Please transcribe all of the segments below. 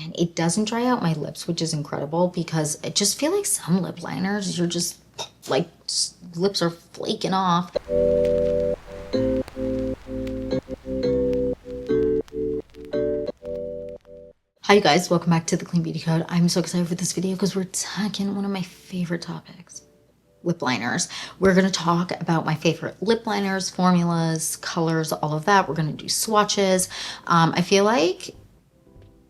and it doesn't dry out my lips, which is incredible because I just feel like some lip liners, you're just like, lips are flaking off. Hi guys, welcome back to the Clean Beauty Code. I'm so excited for this video because we're tackling one of my favorite topics, lip liners. We're going to talk about my favorite lip liners, formulas, colors, all of that. We're going to do swatches. I feel like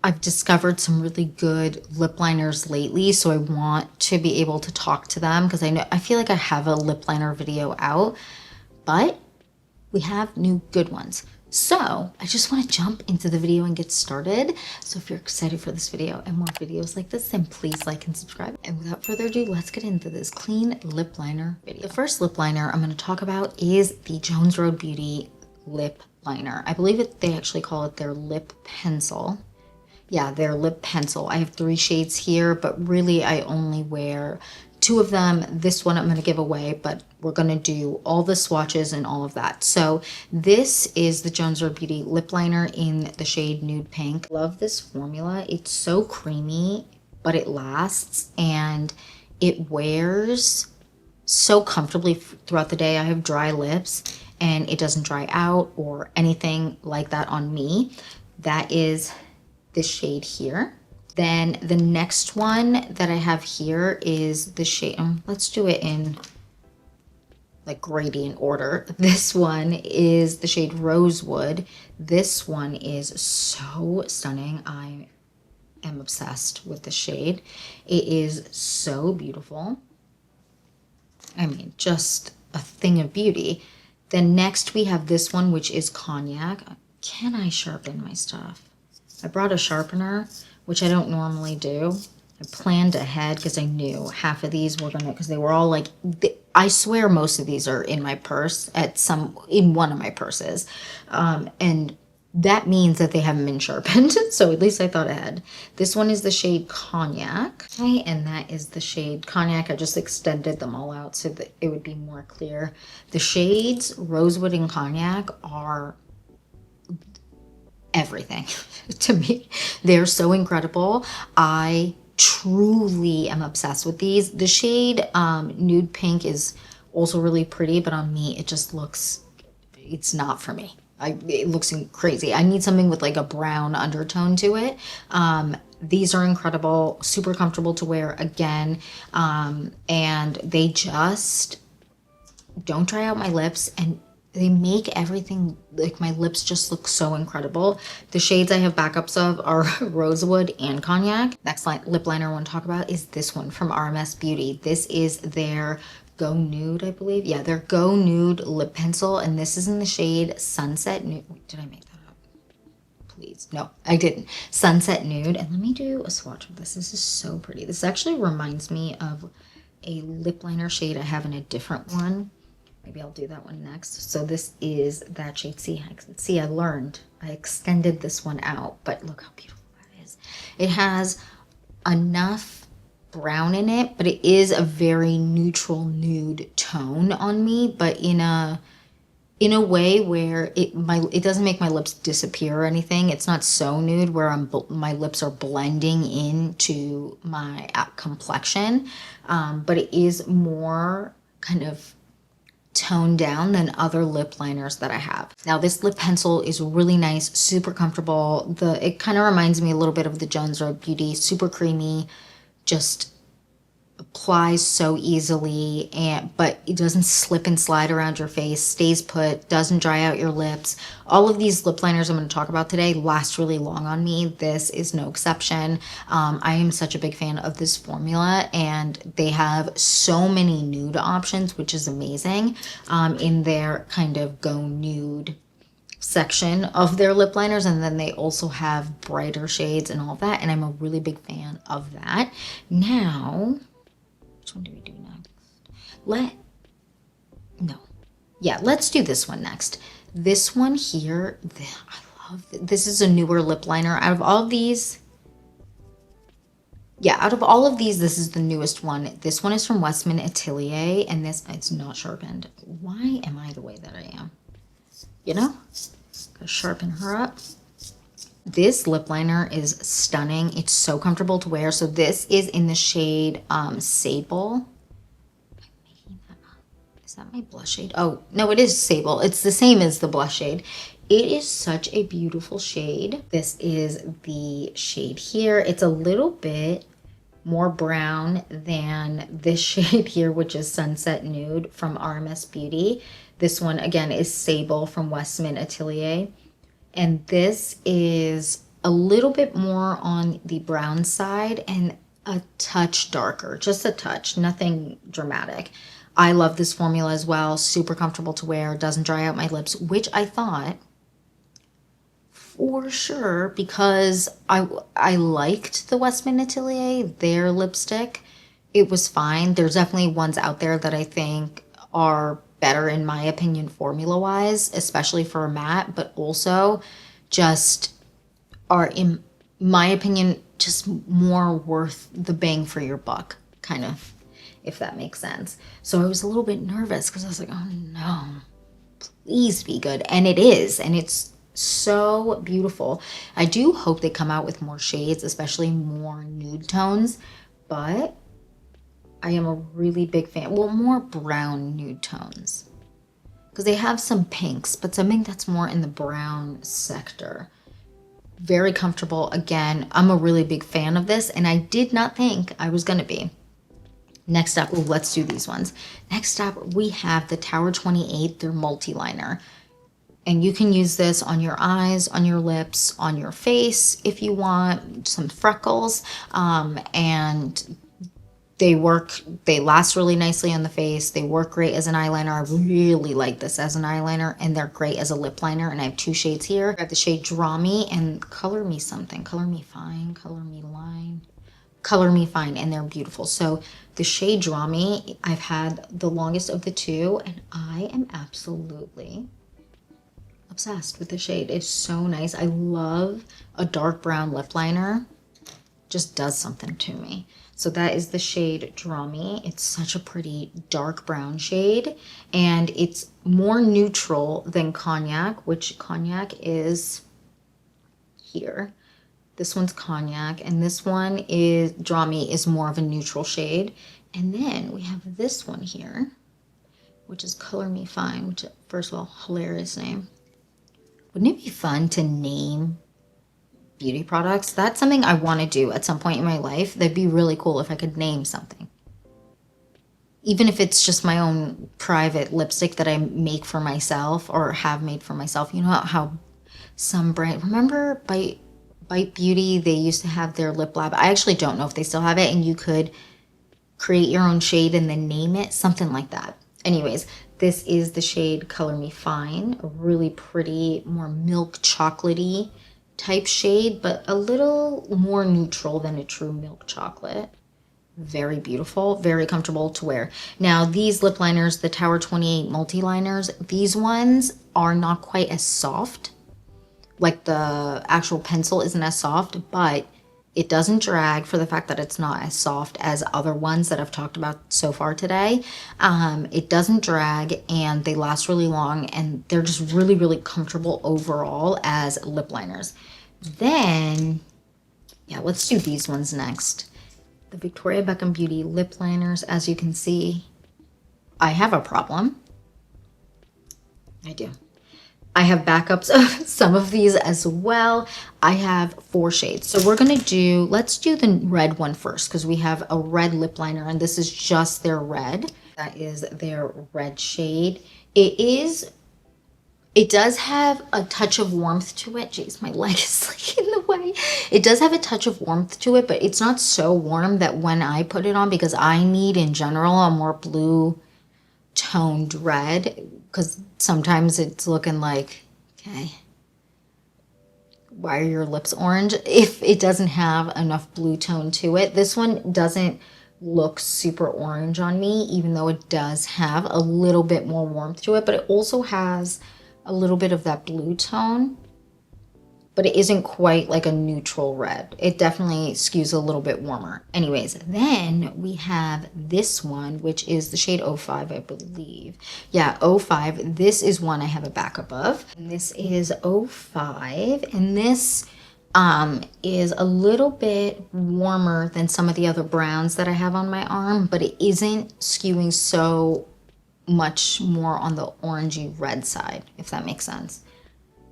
I've discovered some really good lip liners lately, so I want to be able to talk to them because I feel like I have a lip liner video out, but we have new good ones. So I just want to jump into the video and get started. So if you're excited for this video and more videos like this, then please like and subscribe. And without further ado, let's get into this clean lip liner video. The first lip liner I'm going to talk about is the Jones Road Beauty lip liner. I believe they actually call it their lip pencil. Yeah, their lip pencil. I have 3 shades here, but really I only wear 2 of them. This one I'm going to give away, but we're going to do all the swatches and all of that. So this is the Jones Road Beauty lip liner in the shade Nude Pink. Love this formula. It's so creamy, but it lasts and it wears so comfortably throughout the day. I have dry lips and it doesn't dry out or anything like that on me. That is this shade here. Then the next one that I have here is the shade, let's do it in like gradient order. This one is the shade Rosewood. This one is so stunning. I am obsessed with the shade. It is so beautiful. I mean, just a thing of beauty. Then next we have this one, which is Cognac. Can I sharpen my stuff? I brought a sharpener, which I don't normally do. I planned ahead because I knew half of these were gonna, because they were all like, I swear most of these are in my purse in one of my purses. And that means that they haven't been sharpened. So at least I thought ahead. This one is the shade Cognac. Okay, and that is the shade Cognac. I just extended them all out so that it would be more clear. The shades Rosewood and Cognac are everything to me. They're so incredible. I truly am obsessed with these. The shade Nude Pink is also really pretty, but on me it just looks, it's not for me. It looks crazy. I need something with like a brown undertone to it. These are incredible, super comfortable to wear again, and they just don't dry out my lips, and they make everything, like my lips just look so incredible. The shades I have backups of are Rosewood and Cognac. Next lip liner I want to talk about is this one from RMS Beauty. This is their Go Nude, I believe. Yeah, their Go Nude lip pencil, and this is in the shade Sunset Nude. Wait, did I make that up? Please. No, I didn't. Sunset Nude. And let me do a swatch of this. This is so pretty. This actually reminds me of a lip liner shade I have in a different one. Maybe I'll do that one next. So this is that shade. See, I learned. I extended this one out, but look how beautiful that is. It has enough brown in it, but it is a very neutral nude tone on me, but in a way where it doesn't make my lips disappear or anything. It's not so nude where my lips are blending into my complexion, but it is more kind of toned down than other lip liners that I have. Now this lip pencil is really nice, super comfortable. It kind of reminds me a little bit of the Jones Road Beauty, super creamy, just applies so easily, but it doesn't slip and slide around your face, stays put, doesn't dry out your lips. All of these lip liners I'm going to talk about today last really long on me. This is no exception. I am such a big fan of this formula, and they have so many nude options, which is amazing, in their kind of Go Nude section of their lip liners, and then they also have brighter shades and all that, and I'm a really big fan of that. Now, which one do we do next? Let's do this one next. This one here, I love this. Is a newer lip liner. Out of all of these, this is the newest one. This one is from Westman Atelier, and it's not sharpened. Why am I the way that I am? You know? Gotta sharpen her up. This lip liner is stunning. It's so comfortable to wear. So this is in the shade Sable. Is that my blush shade? Oh, no, it is Sable. It's the same as the blush shade. It is such a beautiful shade. This is the shade here. It's a little bit more brown than this shade here, which is Sunset Nude from RMS Beauty. This one, again, is Sable from Westman Atelier. And this is a little bit more on the brown side and a touch darker, just a touch, nothing dramatic. I love this formula as well. Super comfortable to wear, doesn't dry out my lips, which I thought for sure, because I liked the Westman Atelier, their lipstick. It was fine. There's definitely ones out there that I think are better in my opinion formula wise, especially for a matte, but also just are in my opinion just more worth the bang for your buck, kind of, if that makes sense. So I was a little bit nervous because I was like, oh no, please be good. And it is, and it's so beautiful. I do hope they come out with more shades, especially more nude tones, but I am a really big fan. Well, more brown nude tones, because they have some pinks, but something that's more in the brown sector. Very comfortable. Again, I'm a really big fan of this, and I did not think I was going to be. Next up, let's do these ones. Next up, we have the Tower 28, their multi-liner. And you can use this on your eyes, on your lips, on your face if you want some freckles. And they last really nicely on the face. They work great as an eyeliner. I really like this as an eyeliner, and they're great as a lip liner. And I have two shades here. I have the shade Draw Me and Color Me Something. Color Me Fine, Color Me Line, Color Me Fine, and they're beautiful. So the shade Draw Me, I've had the longest of the two, and I am absolutely obsessed with the shade. It's so nice. I love a dark brown lip liner. Just does something to me. So that is the shade Draw Me. It's such a pretty dark brown shade, and it's more neutral than Cognac, which Cognac is here. This one's Cognac, and this one is Draw Me is more of a neutral shade. And then we have this one here, which is Color Me Fine, which, first of all, hilarious name. Wouldn't it be fun to name beauty products? That's something I want to do at some point in my life. That'd be really cool if I could name something. Even if it's just my own private lipstick that I make for myself or have made for myself. You know how some brand, remember Bite Beauty, they used to have their lip lab. I actually don't know if they still have it, and you could create your own shade and then name it, something like that. Anyways, this is the shade Color Me Fine, a really pretty, more milk chocolatey type shade, but a little more neutral than a true milk chocolate. Very beautiful, very comfortable to wear. Now, these lip liners, the Tower 28 multi-liners, these ones are not quite as soft. Like the actual pencil isn't as soft, but it doesn't drag for the fact that it's not as soft as other ones that I've talked about so far today. It doesn't drag, and they last really long, and they're just really, really comfortable overall as lip liners. Then, yeah, let's do these ones next. The Victoria Beckham Beauty lip liners. As you can see, I have a problem. I do. I have backups of some of these as well. I have 4 shades. So we're going to let's do the red one first, because we have a red lip liner, and this is just their red. That is their red shade. It does have a touch of warmth to it. Jeez, my leg is like in the way. It does have a touch of warmth to it, but it's not so warm that when I put it on, because I need in general a more blue toned red, because sometimes it's looking like, okay, why are your lips orange? If it doesn't have enough blue tone to it. This one doesn't look super orange on me, even though it does have a little bit more warmth to it, but it also has a little bit of that blue tone, but it isn't quite like a neutral red. It definitely skews a little bit warmer. Anyways, then we have this one, which is the shade 05, I believe. Yeah, 05. This is one I have a backup of. And this is 05, and this is a little bit warmer than some of the other browns that I have on my arm, but it isn't skewing so much more on the orangey red side, if that makes sense.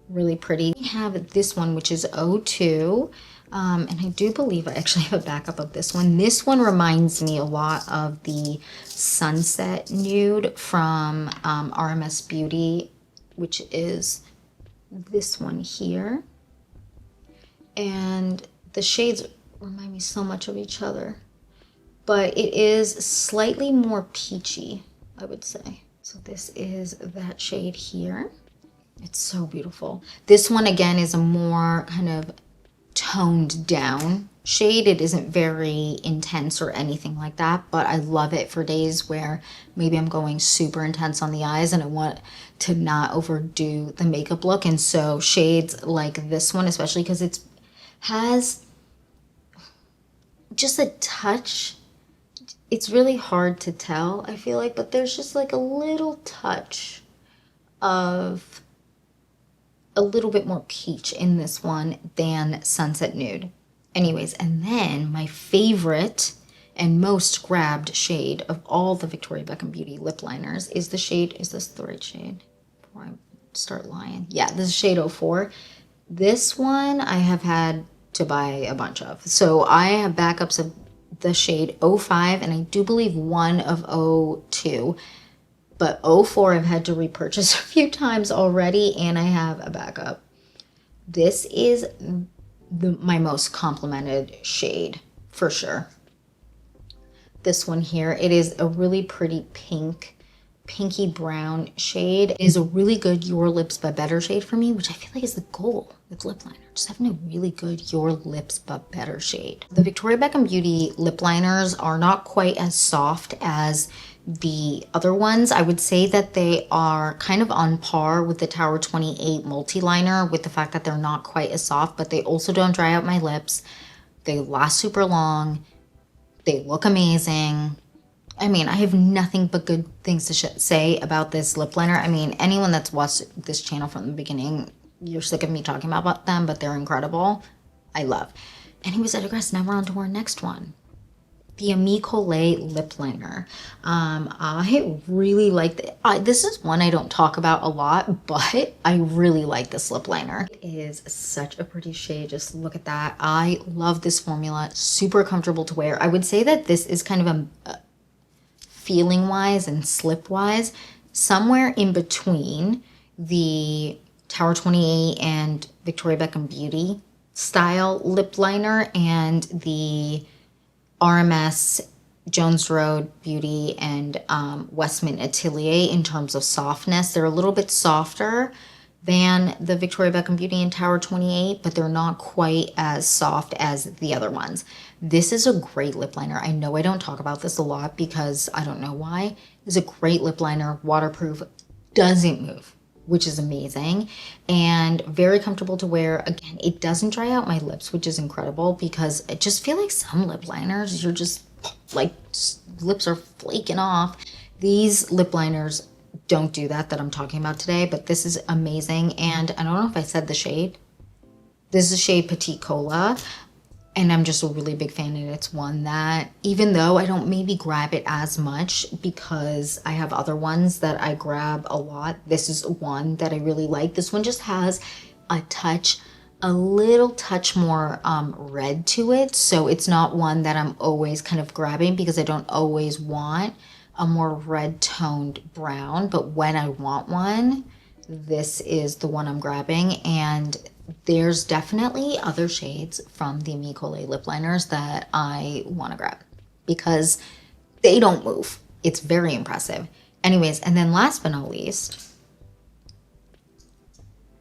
Really pretty. We have this one, which is 02. And I do believe I actually have a backup of this one. This one reminds me a lot of the Sunset Nude from RMS Beauty, which is this one here. And the shades remind me so much of each other. But it is slightly more peachy, I would say. So this is that shade here. It's so beautiful. This one, again, is a more kind of toned down shade. It isn't very intense or anything like that, but I love it for days where maybe I'm going super intense on the eyes and I want to not overdo the makeup look. And so shades like this one, especially because it has just a touch. It's really hard to tell, I feel like, but there's just like a little touch of a little bit more peach in this one than Sunset Nude. Anyways, and then my favorite and most grabbed shade of all the Victoria Beckham Beauty lip liners is the shade, is this the right shade? Before I start lying. Yeah, this is shade 04. This one I have had to buy a bunch of. So I have backups of the shade 05 and I do believe one of 02. But 04 I've had to repurchase a few times already, and I have a backup. This is my most complimented shade, for sure. This one here, it is a really pretty pinky brown shade. It is a really good Your Lips But Better shade for me, which I feel like is the goal with lip liner. Just having a really good Your Lips But Better shade. The Victoria Beckham Beauty lip liners are not quite as soft as the other ones. I would say that they are kind of on par with the Tower 28 multi-liner with the fact that they're not quite as soft, but they also don't dry out my lips. They last super long. They look amazing. I mean, I have nothing but good things to say about this lip liner. I mean, anyone that's watched this channel from the beginning, you're sick of me talking about them, but they're incredible. I love. Anyways, I digress. Now we're on to our next one. The Amlay lip liner. I really like this is one I don't talk about a lot, but I really like this lip liner. It is such a pretty shade. Just look at that. I love this formula. Super comfortable to wear. I would say that this is kind of a feeling wise and slip wise, somewhere in between the Tower 28 and Victoria Beckham Beauty style lip liner and the RMS Jones Road Beauty and Westman Atelier in terms of softness. They're a little bit softer than the Victoria Beckham Beauty and Tower 28, but they're not quite as soft as the other ones. This is a great lip liner. I know I don't talk about this a lot because I don't know why. It's a great lip liner, waterproof, doesn't move, which is amazing, and very comfortable to wear. Again, it doesn't dry out my lips, which is incredible because I just feel like some lip liners, you're just like, lips are flaking off. These lip liners don't do that I'm talking about today, but this is amazing. And I don't know if I said the shade. This is shade Petite Cola. And I'm just a really big fan, and it's one that, even though I don't maybe grab it as much because I have other ones that I grab a lot, this is one that I really like. This one just has a little touch more red to it. So it's not one that I'm always kind of grabbing because I don't always want a more red toned brown. But when I want one, this is the one I'm grabbing. And there's definitely other shades from the Amlay lip liners that I want to grab because they don't move. It's very impressive. Anyways, and then last but not least,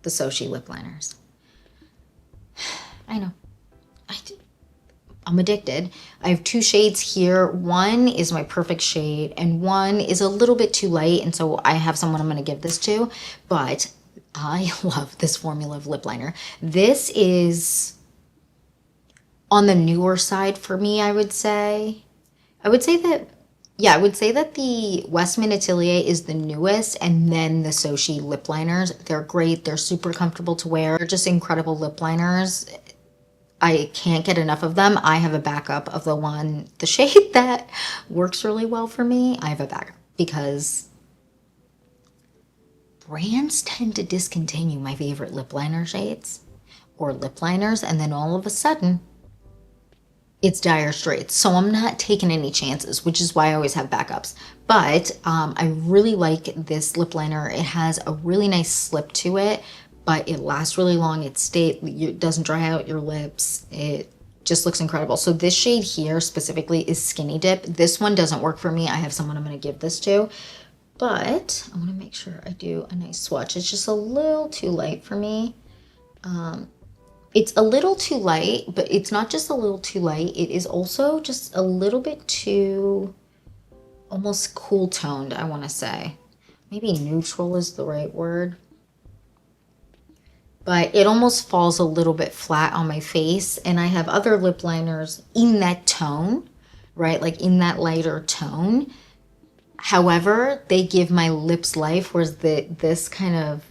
the Soshe lip liners. I know. I'm addicted. I have two shades here. One is my perfect shade and one is a little bit too light, and so I have someone I'm going to give this to, but I love this formula of lip liner. This is on the newer side for me, I would say. I would say that the Westman Atelier is the newest, and then the Soshe lip liners. They're great. They're super comfortable to wear. They're just incredible lip liners. I can't get enough of them. I have a backup of the shade that works really well for me. I have a backup because brands tend to discontinue my favorite lip liner shades or lip liners, and then all of a sudden it's dire straits. So I'm not taking any chances, which is why I always have backups. But I really like this lip liner. It has a really nice slip to it, but it lasts really long. It doesn't dry out your lips. It just looks incredible. So this shade here specifically is Skinny Dip. This one doesn't work for me. I have someone I'm going to give this to, but I want to make sure I do a nice swatch. It's just a little too light for me. It's a little too light, but it's not just a little too light. It is also just a little bit too almost cool toned, I want to say. Maybe neutral is the right word. But it almost falls a little bit flat on my face. And I have other lip liners in that tone, right? Like in that lighter tone. However, they give my lips life, whereas this kind of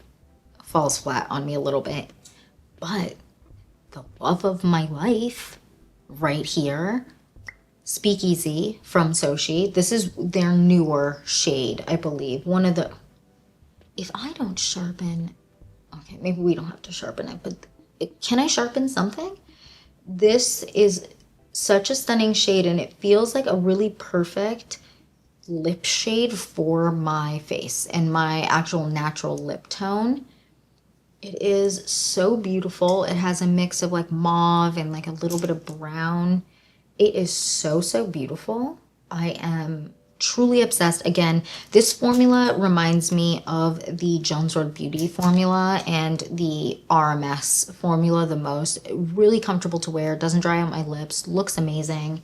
falls flat on me a little bit. But the love of my life right here, Speakeasy from Soshe. This is their newer shade, I believe. If I don't sharpen, okay, maybe we don't have to sharpen it, but can I sharpen something? This is such a stunning shade, and it feels like a really perfect lip shade for my face and my actual natural lip tone. It is so beautiful. It has a mix of like mauve and like a little bit of brown. It is so, so beautiful. I am truly obsessed. Again, this formula reminds me of the Jones Road Beauty formula and the RMS formula the most. Really comfortable to wear. Doesn't dry out my lips. Looks amazing.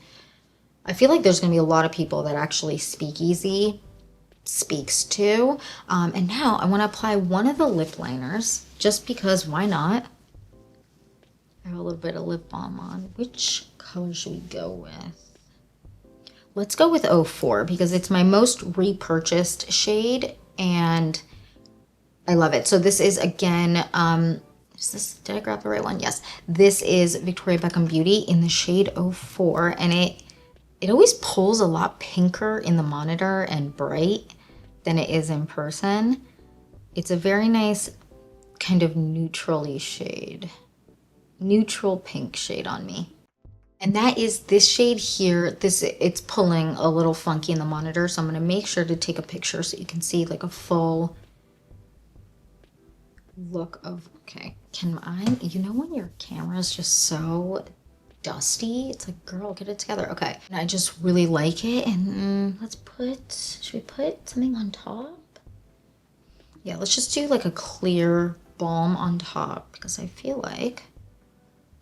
I feel like there's going to be a lot of people that actually Speakeasy speaks to. And now I want to apply one of the lip liners just because why not? I have a little bit of lip balm on. Which color should we go with? Let's go with 04 because it's my most repurchased shade and I love it. So this is again, did I grab the right one? Yes. This is Victoria Beckham Beauty in the shade 04 and it always pulls a lot pinker in the monitor and bright than it is in person. It's a very nice kind of neutrally shade. Neutral pink shade on me. And that is this shade here. It's pulling a little funky in the monitor, so I'm going to make sure to take a picture so you can see like a full look of, okay, you know when your camera is just so dusty, it's like, girl, get it together. Okay, and I just really like it. And should we put something on top? Yeah, let's just do like a clear balm on top because I feel like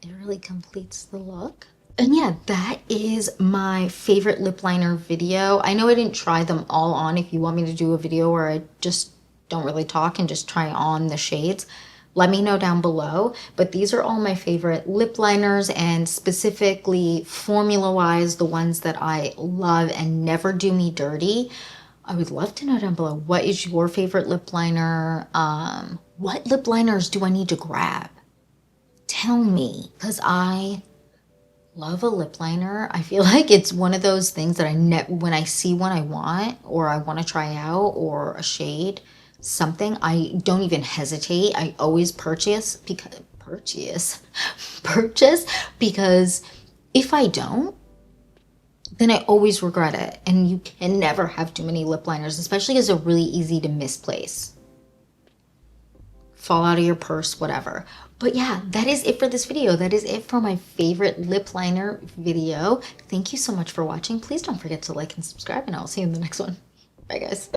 it really completes the look. And yeah, that is my favorite lip liner video. I know I didn't try them all on. If you want me to do a video where I just don't really talk and just try on the shades, let me know down below. But these are all my favorite lip liners, and specifically formula-wise, the ones that I love and never do me dirty. I would love to know down below, what is your favorite lip liner? What lip liners do I need to grab? Tell me, because I love a lip liner. I feel like it's one of those things that when I see one I want or I want to try out or a shade, something, I don't even hesitate. I always purchase because if I don't, then I always regret it. And you can never have too many lip liners, especially because they're really easy to misplace. Fall out of your purse, whatever. But yeah, that is it for this video. That is it for my favorite lip liner video. Thank you so much for watching. Please don't forget to like and subscribe, and I'll see you in the next one. Bye, guys.